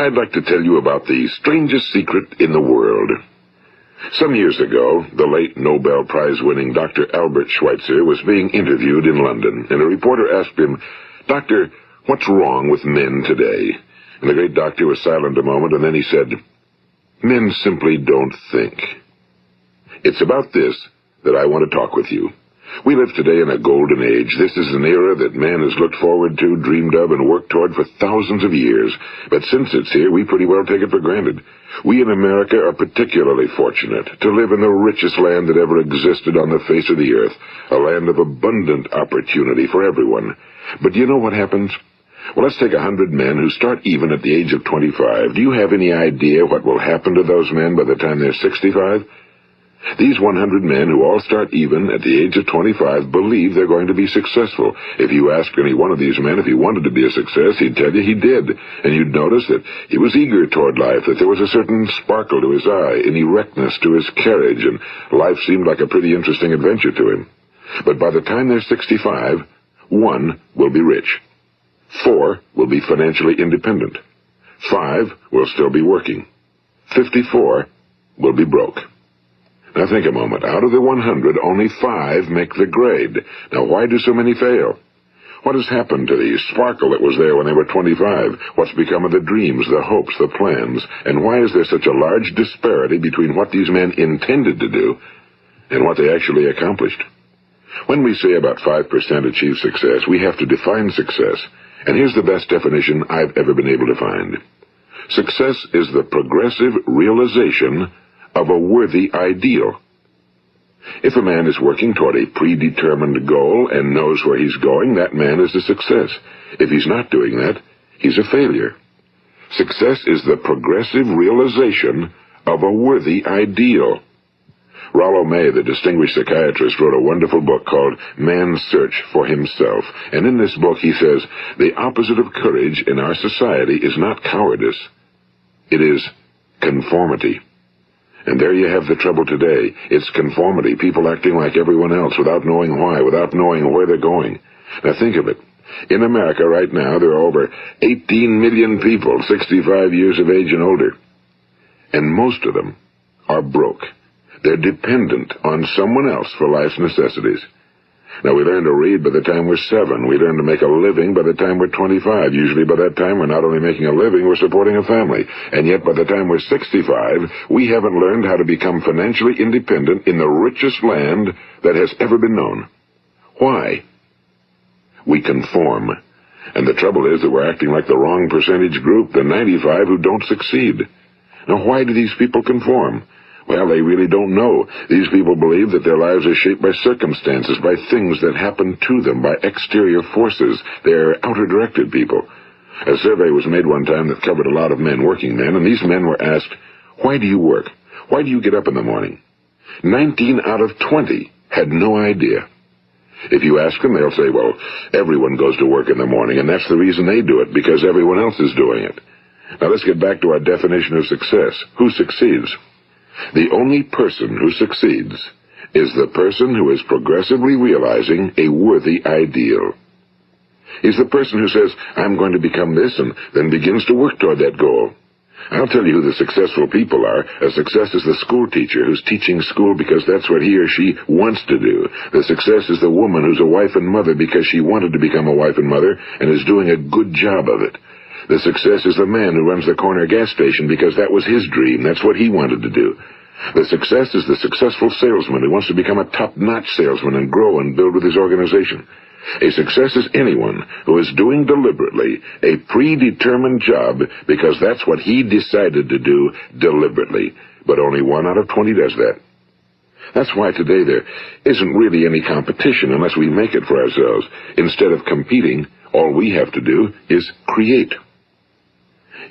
I'd like to tell you about the strangest secret in the world. Some years ago, the late Nobel Prize-winning Dr. Albert Schweitzer was being interviewed in London, and a reporter asked him, "Doctor, what's wrong with men today?" And the great doctor was silent a moment, and then he said, "Men simply don't think." It's about this that I want to talk with you. We live today in a golden age. This is an era that man has looked forward to, dreamed of, and worked toward for thousands of years. But since it's here, we pretty well take it for granted. We in America are particularly fortunate to live in the richest land that ever existed on the face of the earth, a land of abundant opportunity for everyone. But do you know what happens? Well, let's take 100 men who start even at the age of 25. Do you have any idea what will happen to those men by the time they're 65? These 100 men who all start even at the age of 25 believe they're going to be successful. If you asked any one of these men if he wanted to be a success, he'd tell you he did. And you'd notice that he was eager toward life, that there was a certain sparkle to his eye, an erectness to his carriage, and life seemed like a pretty interesting adventure to him. But by the time they're 65, 1 will be rich. 4 will be financially independent. 5 will still be working. 54 will be broke. Now think a moment. Out of the 100, only 5 make the grade. Now why do so many fail? What has happened to the sparkle that was there when they were 25? What's become of the dreams, the hopes, the plans? And why is there such a large disparity between what these men intended to do and what they actually accomplished? When we say about 5% achieve success, we have to define success. And here's the best definition I've ever been able to find. Success is the progressive realization of a worthy ideal. If a man is working toward a predetermined goal and knows where he's going, that man is a success. If he's not doing that, he's a failure. Success is the progressive realization of a worthy ideal. Rollo May, the distinguished psychiatrist, wrote a wonderful book called Man's Search for Himself. And in this book he says, the opposite of courage in our society is not cowardice. It is conformity. And there you have the trouble today. It's conformity, people acting like everyone else without knowing why, without knowing where they're going. Now think of it. In America right now, there are over 18 million people 65 years of age and older. And most of them are broke. They're dependent on someone else for life's necessities. Now, we learn to read by the time we're 7. We learn to make a living by the time we're 25. Usually by that time, we're not only making a living, we're supporting a family. And yet, by the time we're 65, we haven't learned how to become financially independent in the richest land that has ever been known. Why? We conform. And the trouble is that we're acting like the wrong percentage group, the 95 who don't succeed. Now, why do these people conform? Well, they really don't know. These people believe that their lives are shaped by circumstances, by things that happen to them, by exterior forces. They're outer-directed people. A survey was made one time that covered a lot of men, working men, and these men were asked, "Why do you work? Why do you get up in the morning?" 19 out of 20 had no idea. If you ask them, they'll say, well, everyone goes to work in the morning, and that's the reason they do it, because everyone else is doing it. Now let's get back to our definition of success. Who succeeds? The only person who succeeds is the person who is progressively realizing a worthy ideal. He's the person who says, I'm going to become this, and then begins to work toward that goal. I'll tell you who the successful people are. A success is the school teacher who's teaching school because that's what he or she wants to do. The success is the woman who's a wife and mother because she wanted to become a wife and mother and is doing a good job of it. The success is the man who runs the corner gas station because that was his dream. That's what he wanted to do. The success is the successful salesman who wants to become a top-notch salesman and grow and build with his organization. A success is anyone who is doing deliberately a predetermined job because that's what he decided to do deliberately. But only 1 out of 20 does that. That's why today there isn't really any competition unless we make it for ourselves. Instead of competing, all we have to do is create.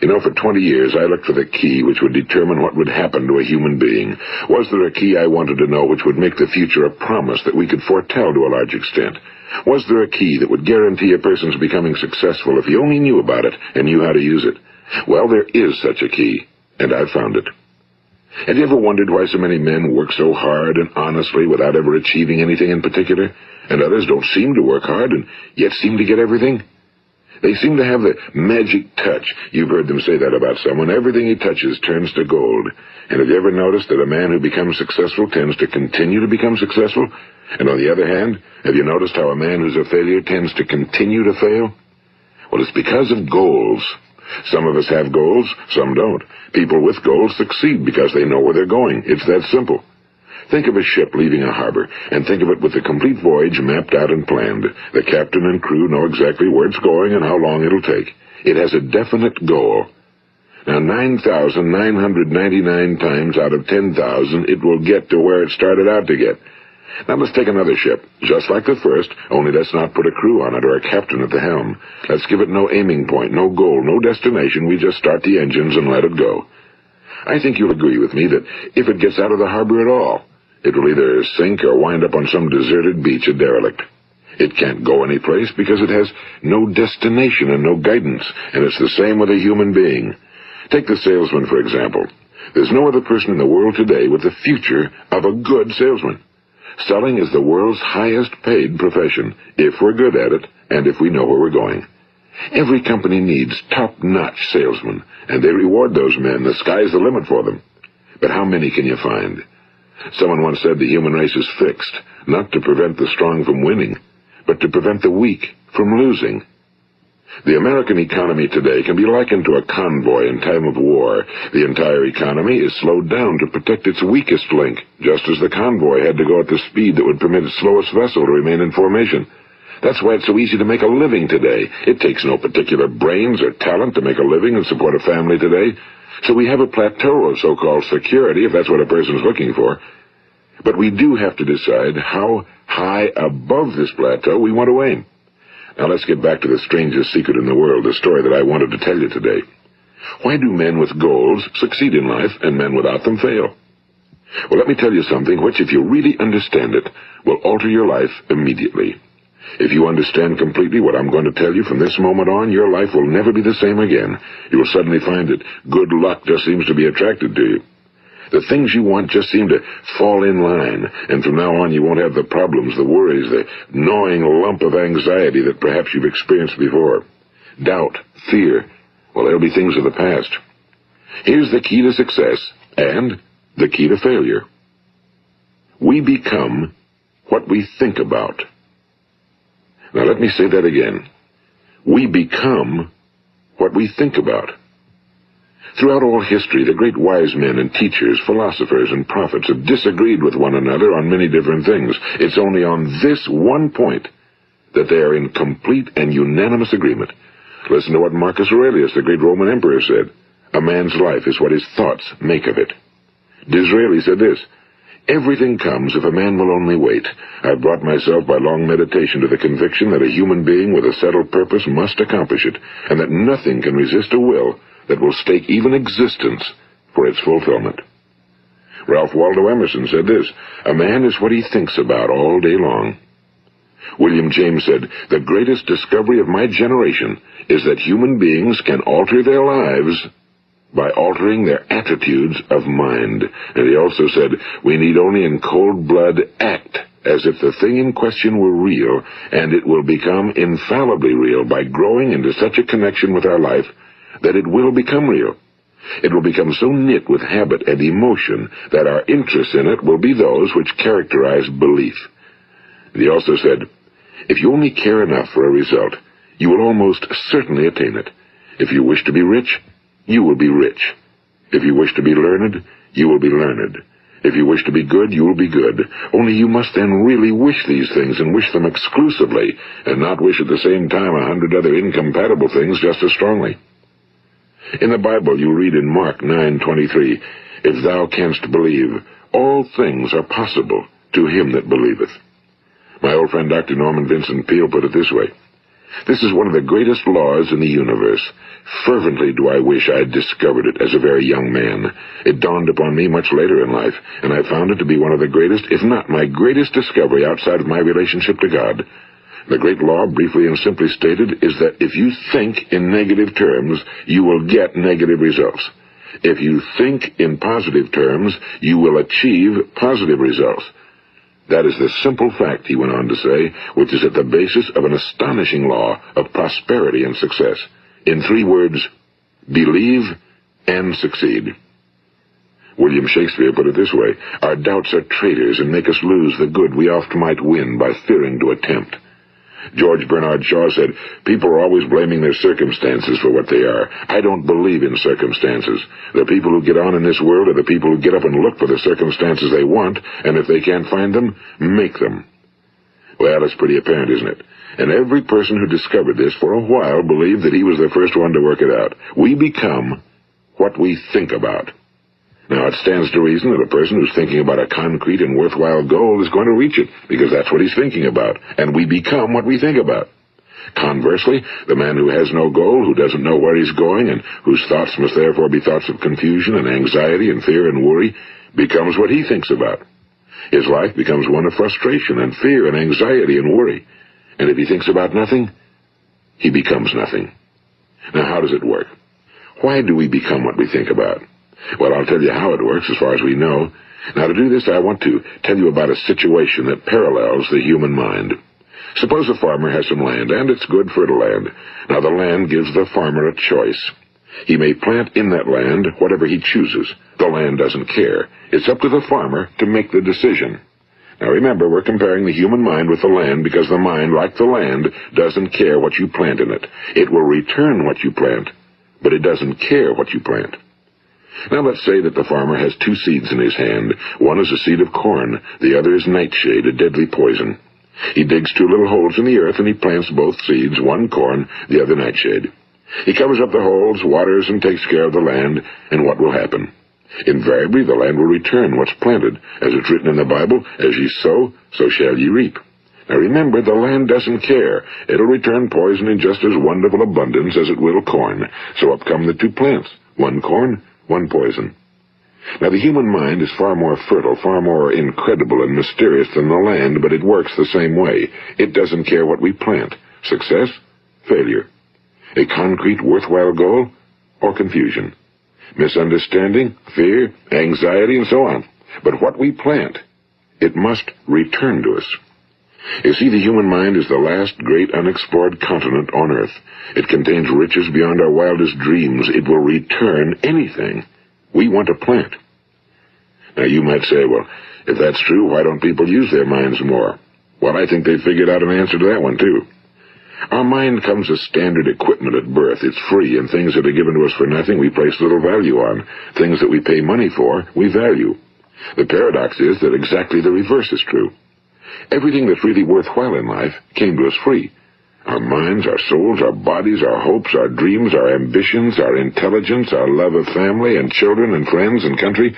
You know, for 20 years, I looked for the key which would determine what would happen to a human being. Was there a key I wanted to know which would make the future a promise that we could foretell to a large extent? Was there a key that would guarantee a person's becoming successful if he only knew about it and knew how to use it? Well, there is such a key, and I've found it. Have you ever wondered why so many men work so hard and honestly without ever achieving anything in particular, and others don't seem to work hard and yet seem to get everything? They seem to have the magic touch. You've heard them say that about someone. Everything he touches turns to gold. And have you ever noticed that a man who becomes successful tends to continue to become successful? And on the other hand, have you noticed how a man who's a failure tends to continue to fail? Well, it's because of goals. Some of us have goals, some don't. People with goals succeed because they know where they're going. It's that simple. Think of a ship leaving a harbor, and think of it with the complete voyage mapped out and planned. The captain and crew know exactly where it's going and how long it'll take. It has a definite goal. Now, 9,999 times out of 10,000, it will get to where it started out to get. Now let's take another ship, just like the first, only let's not put a crew on it or a captain at the helm. Let's give it no aiming point, no goal, no destination. We just start the engines and let it go. I think you'll agree with me that if it gets out of the harbor at all, it will either sink or wind up on some deserted beach, a derelict. It can't go anyplace because it has no destination and no guidance, and it's the same with a human being. Take the salesman, for example. There's no other person in the world today with the future of a good salesman. Selling is the world's highest paid profession, if we're good at it, and if we know where we're going. Every company needs top-notch salesmen, and they reward those men. The sky's the limit for them. But how many can you find? Someone once said the human race is fixed, not to prevent the strong from winning, but to prevent the weak from losing. The American economy today can be likened to a convoy in time of war. The entire economy is slowed down to protect its weakest link, just as the convoy had to go at the speed that would permit its slowest vessel to remain in formation. That's why it's so easy to make a living today. It takes no particular brains or talent to make a living and support a family today. So we have a plateau of so-called security, if that's what a person's looking for. But we do have to decide how high above this plateau we want to aim. Now let's get back to the strangest secret in the world, the story that I wanted to tell you today. Why do men with goals succeed in life and men without them fail? Well, let me tell you something which, if you really understand it, will alter your life immediately. If you understand completely what I'm going to tell you from this moment on, your life will never be the same again. You will suddenly find that good luck just seems to be attracted to you. The things you want just seem to fall in line, and from now on you won't have the problems, the worries, the gnawing lump of anxiety that perhaps you've experienced before. Doubt, fear, well, they'll be things of the past. Here's the key to success and the key to failure. We become what we think about. Now let me say that again. We become what we think about. Throughout all history, the great wise men and teachers, philosophers and prophets have disagreed with one another on many different things. It's only on this one point that they are in complete and unanimous agreement. Listen to what Marcus Aurelius, the great Roman emperor, said. A man's life is what his thoughts make of it. Disraeli said this, everything comes if a man will only wait. I've brought myself by long meditation to the conviction that a human being with a settled purpose must accomplish it, and that nothing can resist a will that will stake even existence for its fulfillment. Ralph Waldo Emerson said this, a man is what he thinks about all day long. William James said, the greatest discovery of my generation is that human beings can alter their lives by altering their attitudes of mind. And he also said, we need only in cold blood act as if the thing in question were real, and it will become infallibly real by growing into such a connection with our life that it will become real. It will become so knit with habit and emotion that our interest in it will be those which characterize belief. And he also said, if you only care enough for a result, you will almost certainly attain it. If you wish to be rich, you will be rich. If you wish to be learned, you will be learned. If you wish to be good, you will be good. Only you must then really wish these things, and wish them exclusively, and not wish at the same time 100 other incompatible things just as strongly. In the Bible you read in Mark 9:23, if thou canst believe, all things are possible to him that believeth. My old friend Dr. Norman Vincent Peale put it this way, this is one of the greatest laws in the universe. Fervently do I wish I had discovered it as a very young man. It dawned upon me much later in life, and I found it to be one of the greatest, if not my greatest discovery outside of my relationship to God. The great law, briefly and simply stated, is that if you think in negative terms, you will get negative results. If you think in positive terms, you will achieve positive results. That is the simple fact, he went on to say, which is at the basis of an astonishing law of prosperity and success. In 3 words, believe and succeed. William Shakespeare put it this way: our doubts are traitors and make us lose the good we oft might win by fearing to attempt. George Bernard Shaw said, people are always blaming their circumstances for what they are. I don't believe in circumstances. The people who get on in this world are the people who get up and look for the circumstances they want, and if they can't find them, make them. Well, it's pretty apparent, isn't it? And every person who discovered this for a while believed that he was the first one to work it out. We become what we think about. Now, it stands to reason that a person who's thinking about a concrete and worthwhile goal is going to reach it, because that's what he's thinking about, and we become what we think about. Conversely, the man who has no goal, who doesn't know where he's going, and whose thoughts must therefore be thoughts of confusion and anxiety and fear and worry, becomes what he thinks about. His life becomes one of frustration and fear and anxiety and worry. And if he thinks about nothing, he becomes nothing. Now, how does it work? Why do we become what we think about? Well, I'll tell you how it works as far as we know. Now, to do this, I want to tell you about a situation that parallels the human mind. Suppose a farmer has some land, and it's good fertile land. Now, the land gives the farmer a choice. He may plant in that land whatever he chooses. The land doesn't care. It's up to the farmer to make the decision. Now, remember, we're comparing the human mind with the land because the mind, like the land, doesn't care what you plant in it. It will return what you plant, but it doesn't care what you plant. Now, let's say that the farmer has 2 seeds in his hand. One is a seed of corn. The other is nightshade, a deadly poison. He digs 2 little holes in the earth, and he plants both seeds, one corn, the other nightshade. He covers up the holes, waters, and takes care of the land, and what will happen? Invariably, the land will return what's planted. As it's written in the Bible, as ye sow, so shall ye reap. Now remember, the land doesn't care. It'll return poison in just as wonderful abundance as it will corn. So up come the 2 plants, one corn, one poison. Now, the human mind is far more fertile, far more incredible and mysterious than the land, but it works the same way. It doesn't care what we plant. Success, failure. A concrete, worthwhile goal, or confusion. Misunderstanding, fear, anxiety, and so on. But what we plant, it must return to us. You see, the human mind is the last great unexplored continent on Earth. It contains riches beyond our wildest dreams. It will return anything we want to plant. Now, you might say, well, if that's true, why don't people use their minds more? Well, I think they figured out an answer to that one, too. Our mind comes as standard equipment at birth. It's free, and things that are given to us for nothing we place little value on. Things that we pay money for, we value. The paradox is that exactly the reverse is true. Everything that's really worthwhile in life came to us free. Our minds, our souls, our bodies, our hopes, our dreams, our ambitions, our intelligence, our love of family and children and friends and country,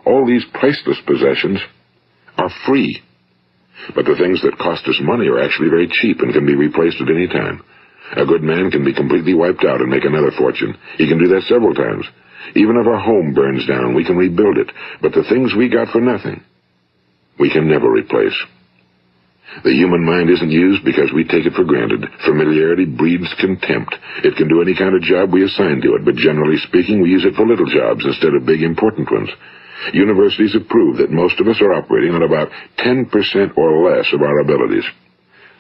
all these priceless possessions are free. But the things that cost us money are actually very cheap and can be replaced at any time. A good man can be completely wiped out and make another fortune. He can do that several times. Even if our home burns down, we can rebuild it. But the things we got for nothing, we can never replace. The human mind isn't used because we take it for granted. Familiarity breeds contempt. It can do any kind of job we assign to it, but generally speaking, we use it for little jobs instead of big, important ones. Universities have proved that most of us are operating on about 10% or less of our abilities.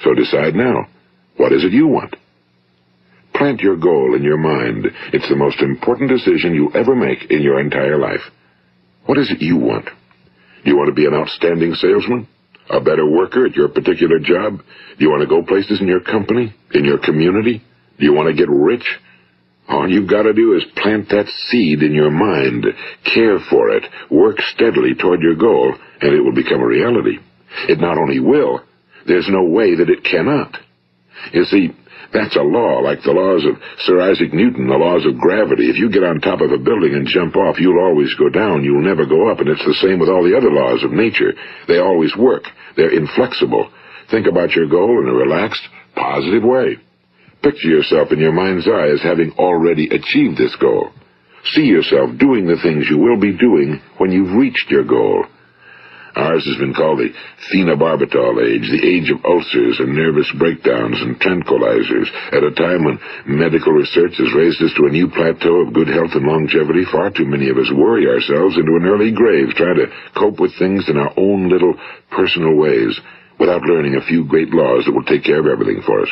So decide now, what is it you want? Plant your goal in your mind. It's the most important decision you'll ever make in your entire life. What is it you want? Do you want to be an outstanding salesman? A better worker at your particular job? Do you want to go places in your company? In your community? Do you want to get rich? All you've got to do is plant that seed in your mind, care for it, work steadily toward your goal, and it will become a reality. It not only will, there's no way that it cannot. You see, that's a law, like the laws of Sir Isaac Newton, the laws of gravity. If you get on top of a building and jump off, you'll always go down, you'll never go up, and it's the same with all the other laws of nature. They always work. They're inflexible. Think about your goal in a relaxed, positive way. Picture yourself in your mind's eye as having already achieved this goal. See yourself doing the things you will be doing when you've reached your goal. Ours has been called the phenobarbital age, the age of ulcers and nervous breakdowns and tranquilizers. At a time when medical research has raised us to a new plateau of good health and longevity, far too many of us worry ourselves into an early grave trying to cope with things in our own little personal ways without learning a few great laws that will take care of everything for us.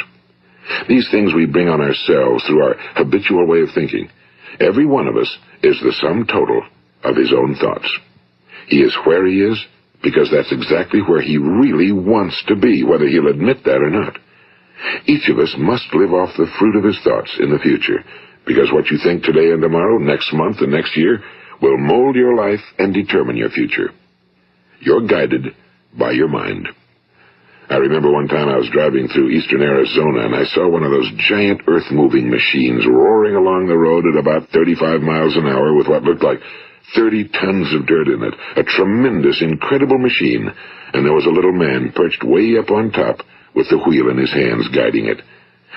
These things we bring on ourselves through our habitual way of thinking. Every one of us is the sum total of his own thoughts. He is where he is because that's exactly where he really wants to be, whether he'll admit that or not. Each of us must live off the fruit of his thoughts in the future, because what you think today and tomorrow, next month and next year, will mold your life and determine your future. You're guided by your mind. I remember one time I was driving through eastern Arizona, and I saw one of those giant earth-moving machines roaring along the road at about 35 miles an hour with what looked like 30 tons of dirt in it. A tremendous, incredible machine, and there was a little man perched way up on top with the wheel in his hands guiding it.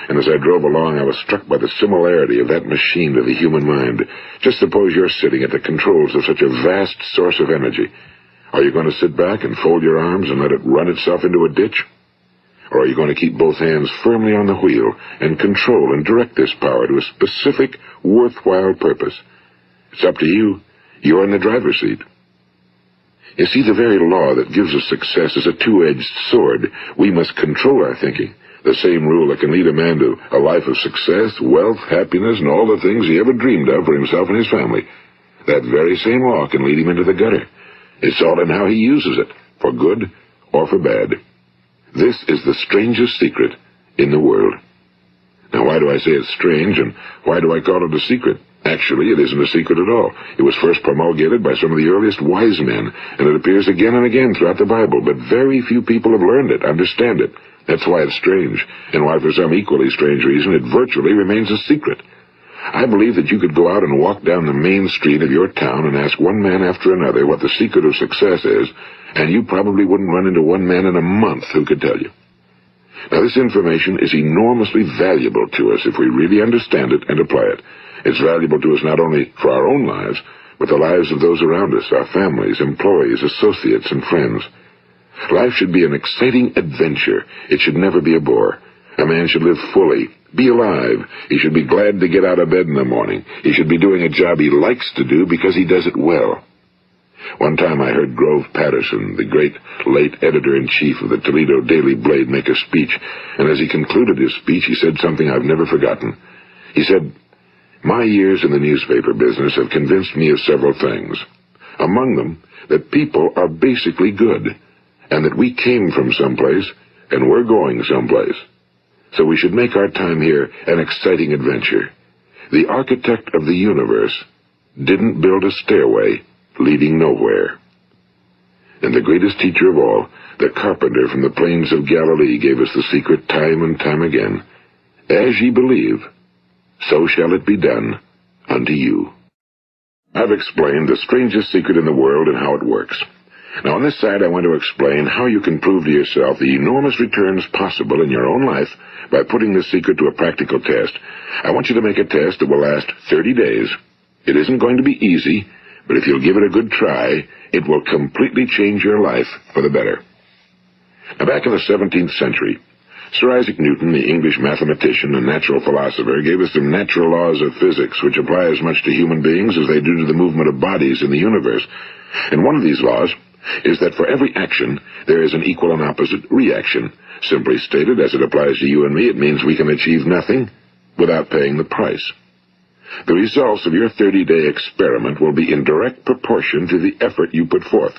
And as I drove along, I was struck by the similarity of that machine to the human mind. Just suppose you're sitting at the controls of such a vast source of energy. Are you going to sit back and fold your arms and let it run itself into a ditch? Or are you going to keep both hands firmly on the wheel and control and direct this power to a specific, worthwhile purpose? It's up to you. You're in the driver's seat. You see, the very law that gives us success is a two-edged sword. We must control our thinking. The same rule that can lead a man to a life of success, wealth, happiness, and all the things he ever dreamed of for himself and his family. That very same law can lead him into the gutter. It's all in how he uses it, for good or for bad. This is the strangest secret in the world. Now, why do I say it's strange, and why do I call it a secret? Actually, it isn't a secret at all. It was first promulgated by some of the earliest wise men, and it appears again and again throughout the Bible, but very few people have learned it, understand it. That's why it's strange, and why for some equally strange reason it virtually remains a secret. I believe that you could go out and walk down the main street of your town and ask one man after another what the secret of success is, and you probably wouldn't run into one man in a month who could tell you. Now, this information is enormously valuable to us if we really understand it and apply it. It's valuable to us not only for our own lives, but the lives of those around us, our families, employees, associates, and friends. Life should be an exciting adventure. It should never be a bore. A man should live fully, be alive. He should be glad to get out of bed in the morning. He should be doing a job he likes to do because he does it well. One time I heard Grove Patterson, the great late editor-in-chief of the Toledo Daily Blade, make a speech, and as he concluded his speech, he said something I've never forgotten. He said, "My years in the newspaper business have convinced me of several things. Among them, that people are basically good, and that we came from someplace, and we're going someplace. So we should make our time here an exciting adventure. The architect of the universe didn't build a stairway leading nowhere." And the greatest teacher of all, the carpenter from the plains of Galilee, gave us the secret time and time again. As ye believe, so shall it be done unto you. I've explained the strangest secret in the world and how it works. Now, on this side, I want to explain how you can prove to yourself the enormous returns possible in your own life by putting this secret to a practical test. I want you to make a test that will last 30 days. It isn't going to be easy, but if you'll give it a good try, it will completely change your life for the better. Now, back in the 17th century, Sir Isaac Newton, the English mathematician and natural philosopher, gave us some natural laws of physics which apply as much to human beings as they do to the movement of bodies in the universe. And one of these laws is that for every action, there is an equal and opposite reaction. Simply stated, as it applies to you and me, it means we can achieve nothing without paying the price. The results of your 30-day experiment will be in direct proportion to the effort you put forth.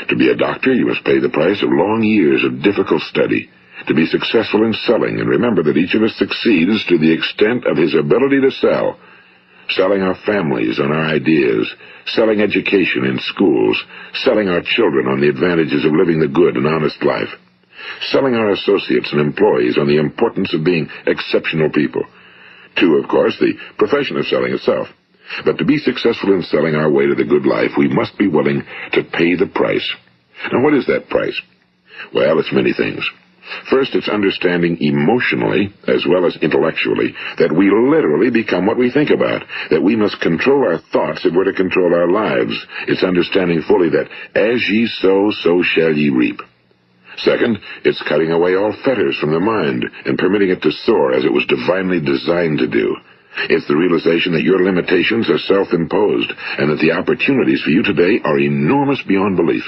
To be a doctor, you must pay the price of long years of difficult study. To be successful in selling, and remember that each of us succeeds to the extent of his ability to sell. Selling our families on our ideas, selling education in schools, selling our children on the advantages of living the good and honest life, selling our associates and employees on the importance of being exceptional people. To, of course, the profession of selling itself. But to be successful in selling our way to the good life, we must be willing to pay the price. Now, what is that price? Well, it's many things. First, it's understanding emotionally, as well as intellectually, that we literally become what we think about, that we must control our thoughts if we're to control our lives. It's understanding fully that as ye sow, so shall ye reap. Second, it's cutting away all fetters from the mind and permitting it to soar as it was divinely designed to do. It's the realization that your limitations are self-imposed and that the opportunities for you today are enormous beyond belief.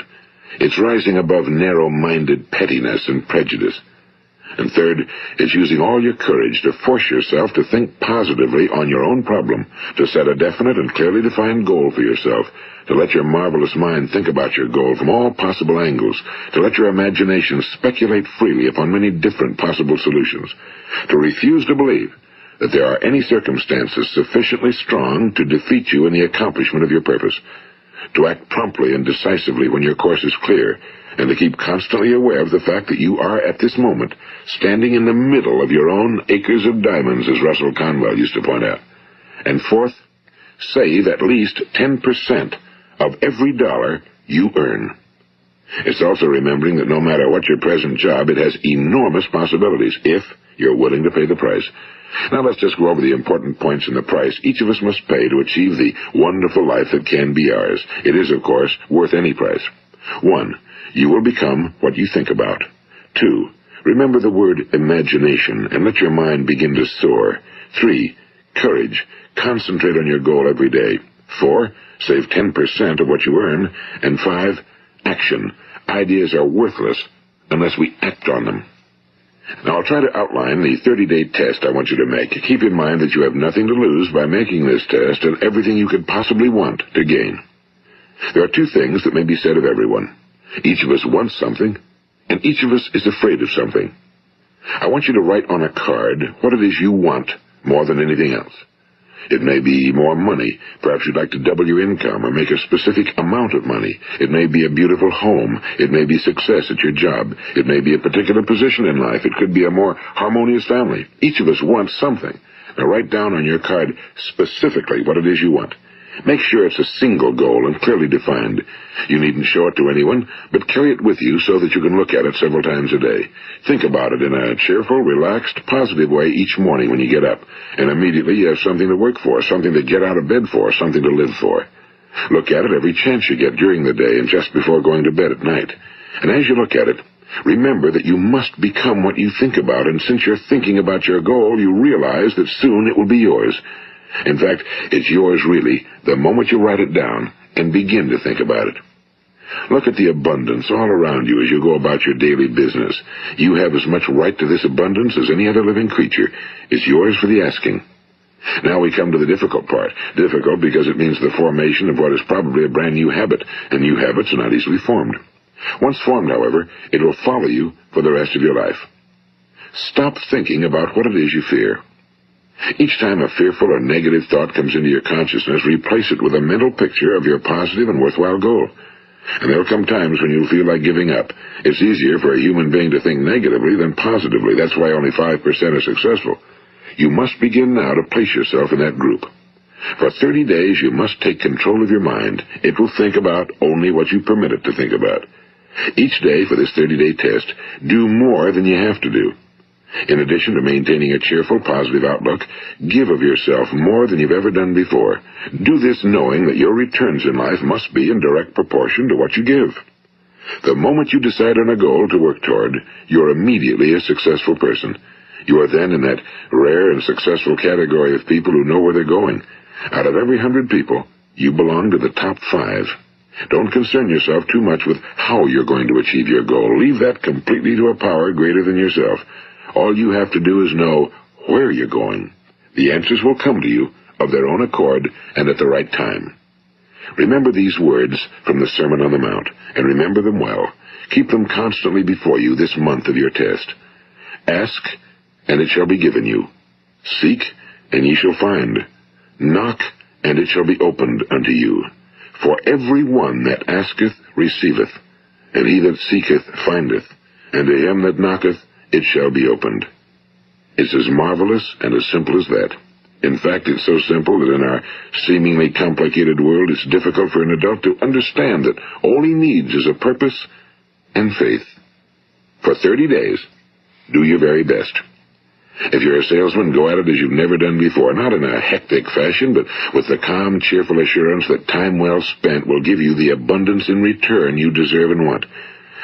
It's rising above narrow-minded pettiness and prejudice. And third, it's using all your courage to force yourself to think positively on your own problem, to set a definite and clearly defined goal for yourself, to let your marvelous mind think about your goal from all possible angles, to let your imagination speculate freely upon many different possible solutions, to refuse to believe that there are any circumstances sufficiently strong to defeat you in the accomplishment of your purpose, to act promptly and decisively when your course is clear, and to keep constantly aware of the fact that you are, at this moment, standing in the middle of your own acres of diamonds, as Russell Conwell used to point out. And fourth, save at least 10% of every dollar you earn. It's also remembering that no matter what your present job, it has enormous possibilities, if you're willing to pay the price. Now let's just go over the important points in the price each of us must pay to achieve the wonderful life that can be ours. It is, of course, worth any price. 1. You will become what you think about. 2. Remember the word imagination and let your mind begin to soar. 3. Courage. Concentrate on your goal every day. 4. Save 10% of what you earn. And 5. Action. Ideas are worthless unless we act on them. Now, I'll try to outline the 30-day test I want you to make. Keep in mind that you have nothing to lose by making this test and everything you could possibly want to gain. There are 2 things that may be said of everyone. Each of us wants something, and each of us is afraid of something. I want you to write on a card what it is you want more than anything else. It may be more money. Perhaps you'd like to double your income or make a specific amount of money. It may be a beautiful home. It may be success at your job. It may be a particular position in life. It could be a more harmonious family. Each of us wants something. Now write down on your card specifically what it is you want. Make sure it's a single goal and clearly defined. You needn't show it to anyone, but carry it with you so that you can look at it several times a day. Think about it in a cheerful, relaxed, positive way each morning when you get up, and immediately you have something to work for, something to get out of bed for, something to live for. Look at it every chance you get during the day and just before going to bed at night. And as you look at it, remember that you must become what you think about, and since you're thinking about your goal, you realize that soon it will be yours. In fact, it's yours really the moment you write it down and begin to think about it. Look at the abundance all around you as you go about your daily business. You have as much right to this abundance as any other living creature. It's yours for the asking. Now we come to the difficult part. Difficult because it means the formation of what is probably a brand new habit, and new habits are not easily formed. Once formed, however, it will follow you for the rest of your life. Stop thinking about what it is you fear. Each time a fearful or negative thought comes into your consciousness, replace it with a mental picture of your positive and worthwhile goal. And there'll come times when you'll feel like giving up. It's easier for a human being to think negatively than positively. That's why only 5% are successful. You must begin now to place yourself in that group. For 30 days, you must take control of your mind. It will think about only what you permit it to think about. Each day for this 30-day test, do more than you have to do. In addition to maintaining a cheerful, positive outlook, give of yourself more than you've ever done before. Do this knowing that your returns in life must be in direct proportion to what you give. The moment you decide on a goal to work toward, you're immediately a successful person. You are then in that rare and successful category of people who know where they're going. Out of every 100 people, you belong to the top 5. Don't concern yourself too much with how you're going to achieve your goal. Leave that completely to a power greater than yourself. All you have to do is know where you're going. The answers will come to you of their own accord and at the right time. Remember these words from the Sermon on the Mount, and remember them well. Keep them constantly before you this month of your test. Ask, and it shall be given you. Seek, and ye shall find. Knock, and it shall be opened unto you. For every one that asketh receiveth, and he that seeketh findeth, and to him that knocketh it shall be opened. It's as marvelous and as simple as that. In fact, it's so simple that in our seemingly complicated world, it's difficult for an adult to understand that all he needs is a purpose and faith. For 30 days, Do your very best. If you're a salesman, go at it as you've never done before, not in a hectic fashion, but with the calm, cheerful assurance that time well spent will give you the abundance in return you deserve and want.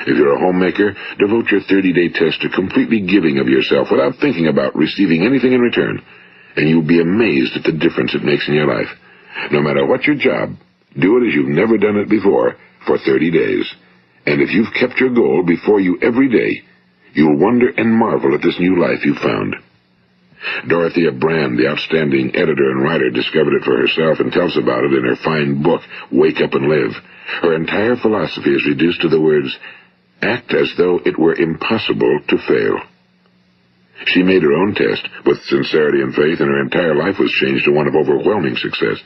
If you're a homemaker, devote your 30-day test to completely giving of yourself without thinking about receiving anything in return, and you'll be amazed at the difference it makes in your life. No matter what your job, do it as you've never done it before for 30 days. And if you've kept your goal before you every day, you'll wonder and marvel at this new life you've found. Dorothea Brand, the outstanding editor and writer, discovered it for herself and tells about it in her fine book, Wake Up and Live. Her entire philosophy is reduced to the words, act as though it were impossible to fail. She made her own test with sincerity and faith, and her entire life was changed to one of overwhelming success.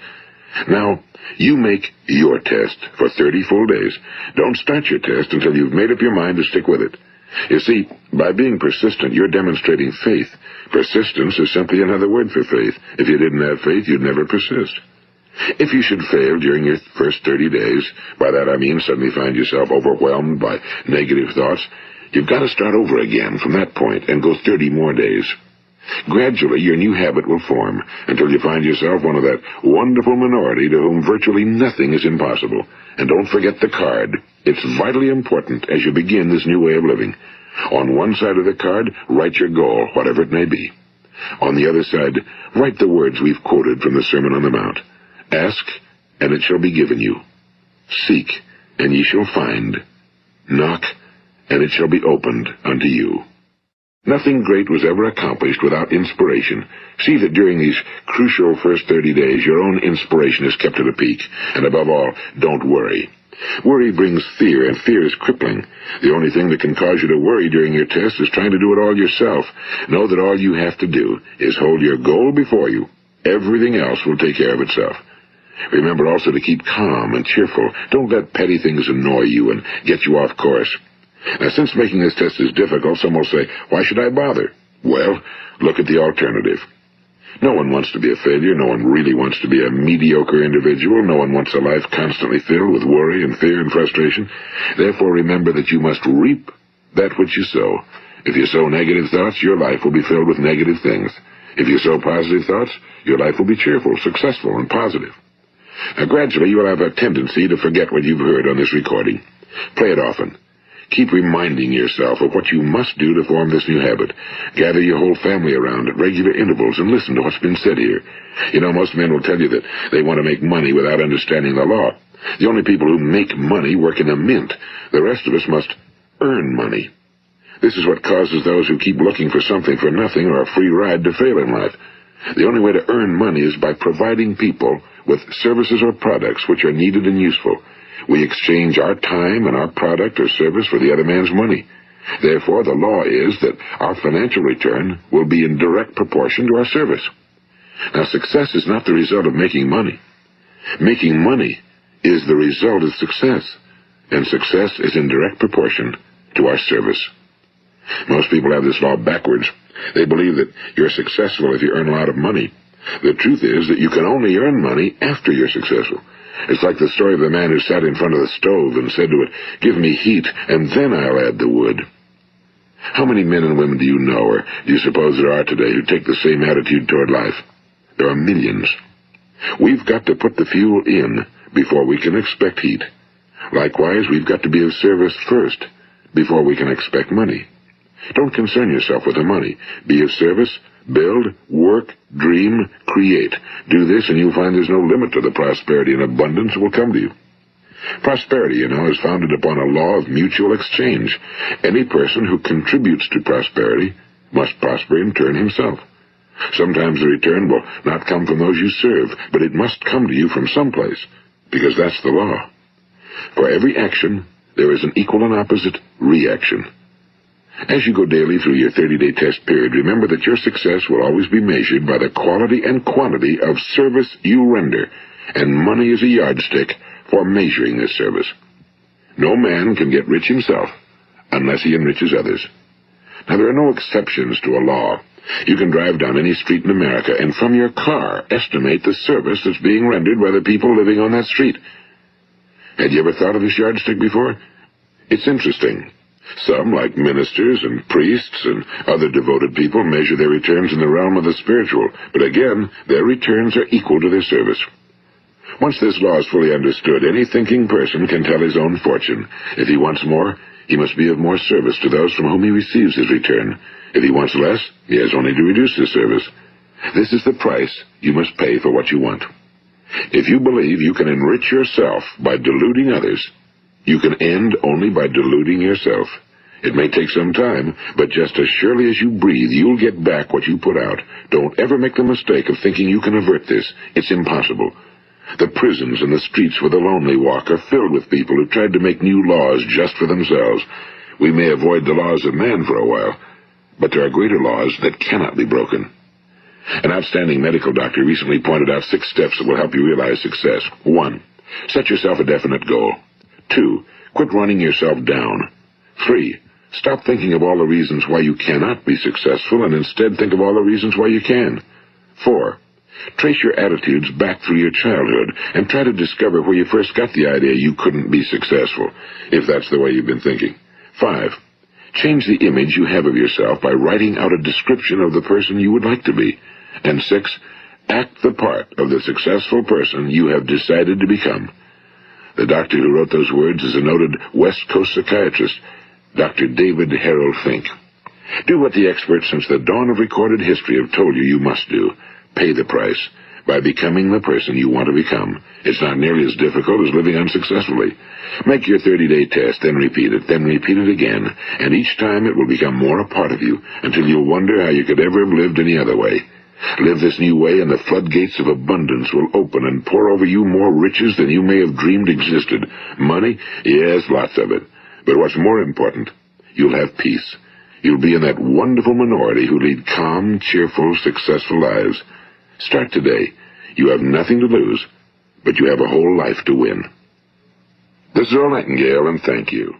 Now, you make your test for 30 full days. Don't start your test until you've made up your mind to stick with it. You see, by being persistent, you're demonstrating faith. Persistence is simply another word for faith. If you didn't have faith, you'd never persist. If you should fail during your first 30 days, by that I mean suddenly find yourself overwhelmed by negative thoughts, you've got to start over again from that point and go 30 more days. Gradually, your new habit will form until you find yourself one of that wonderful minority to whom virtually nothing is impossible. And don't forget the card. It's vitally important as you begin this new way of living. On one side of the card, write your goal, whatever it may be. On the other side, write the words we've quoted from the Sermon on the Mount. Ask, and it shall be given you. Seek, and ye shall find. Knock, and it shall be opened unto you. Nothing great was ever accomplished without inspiration. See that during these crucial first 30 days, your own inspiration is kept at a peak. And above all, don't worry. Worry brings fear, and fear is crippling. The only thing that can cause you to worry during your test is trying to do it all yourself. Know that all you have to do is hold your goal before you. Everything else will take care of itself. Remember also to keep calm and cheerful. Don't let petty things annoy you and get you off course. Now, since making this test is difficult, some will say, why should I bother? Well, look at the alternative. No one wants to be a failure. No one really wants to be a mediocre individual. No one wants a life constantly filled with worry and fear and frustration. Therefore, remember that you must reap that which you sow. If you sow negative thoughts, your life will be filled with negative things. If you sow positive thoughts, your life will be cheerful, successful, and positive. Now, gradually, you will have a tendency to forget what you've heard on this recording. Play it often. Keep reminding yourself of what you must do to form this new habit. Gather your whole family around at regular intervals and listen to what's been said here. You know, most men will tell you that they want to make money without understanding the law. The only people who make money work in a mint. The rest of us must earn money. This is what causes those who keep looking for something for nothing or a free ride to fail in life. The only way to earn money is by providing people with services or products which are needed and useful. We exchange our time and our product or service for the other man's money. Therefore, the law is that our financial return will be in direct proportion to our service. Now, success is not the result of making money. Making money is the result of success, and success is in direct proportion to our service. Most people have this law backwards. They believe that you're successful if you earn a lot of money. The truth is that you can only earn money after you're successful. It's like the story of the man who sat in front of the stove and said to it, "Give me heat, and then I'll add the wood." How many men and women do you know, or do you suppose there are today, who take the same attitude toward life? There are millions. We've got to put the fuel in before we can expect heat. Likewise, we've got to be of service first before we can expect money. Don't concern yourself with the money. Be of service. Build, work, dream, create. Do this, and you'll find there's no limit to the prosperity and abundance that will come to you. Prosperity, you know, is founded upon a law of mutual exchange. Any person who contributes to prosperity must prosper in turn himself. Sometimes the return will not come from those you serve, but it must come to you from someplace, because that's the law. For every action, there is an equal and opposite reaction. As you go daily through your 30-day test period, remember that your success will always be measured by the quality and quantity of service you render, and money is a yardstick for measuring this service. No man can get rich himself unless he enriches others. Now, there are no exceptions to a law. You can drive down any street in America and from your car estimate the service that's being rendered by the people living on that street. Had you ever thought of this yardstick before? It's interesting. Some, like ministers and priests and other devoted people, measure their returns in the realm of the spiritual, but again, their returns are equal to their service. Once this law is fully understood, any thinking person can tell his own fortune. If he wants more, he must be of more service to those from whom he receives his return. If he wants less, he has only to reduce his service. This is the price you must pay for what you want. If you believe you can enrich yourself by deluding others, you can end only by deluding yourself. It may take some time, but just as surely as you breathe, you'll get back what you put out. Don't ever make the mistake of thinking you can avert this. It's impossible. The prisons and the streets where the lonely walk are filled with people who tried to make new laws just for themselves. We may avoid the laws of man for a while, but there are greater laws that cannot be broken. An outstanding medical doctor recently pointed out 6 steps that will help you realize success. 1. Set yourself a definite goal. 2. Quit running yourself down. 3. Stop thinking of all the reasons why you cannot be successful and instead think of all the reasons why you can. 4. Trace your attitudes back through your childhood and try to discover where you first got the idea you couldn't be successful, if that's the way you've been thinking. 5. Change the image you have of yourself by writing out a description of the person you would like to be. And 6. Act the part of the successful person you have decided to become. The doctor who wrote those words is a noted West Coast psychiatrist, Dr. David Harold Fink. Do what the experts since the dawn of recorded history have told you you must do. Pay the price by becoming the person you want to become. It's not nearly as difficult as living unsuccessfully. Make your 30-day test, then repeat it again, and each time it will become more a part of you until you'll wonder how you could ever have lived any other way. Live this new way, and the floodgates of abundance will open and pour over you more riches than you may have dreamed existed. Money? Yes, lots of it. But what's more important, you'll have peace. You'll be in that wonderful minority who lead calm, cheerful, successful lives. Start today. You have nothing to lose, but you have a whole life to win. This is Earl Nightingale, and thank you.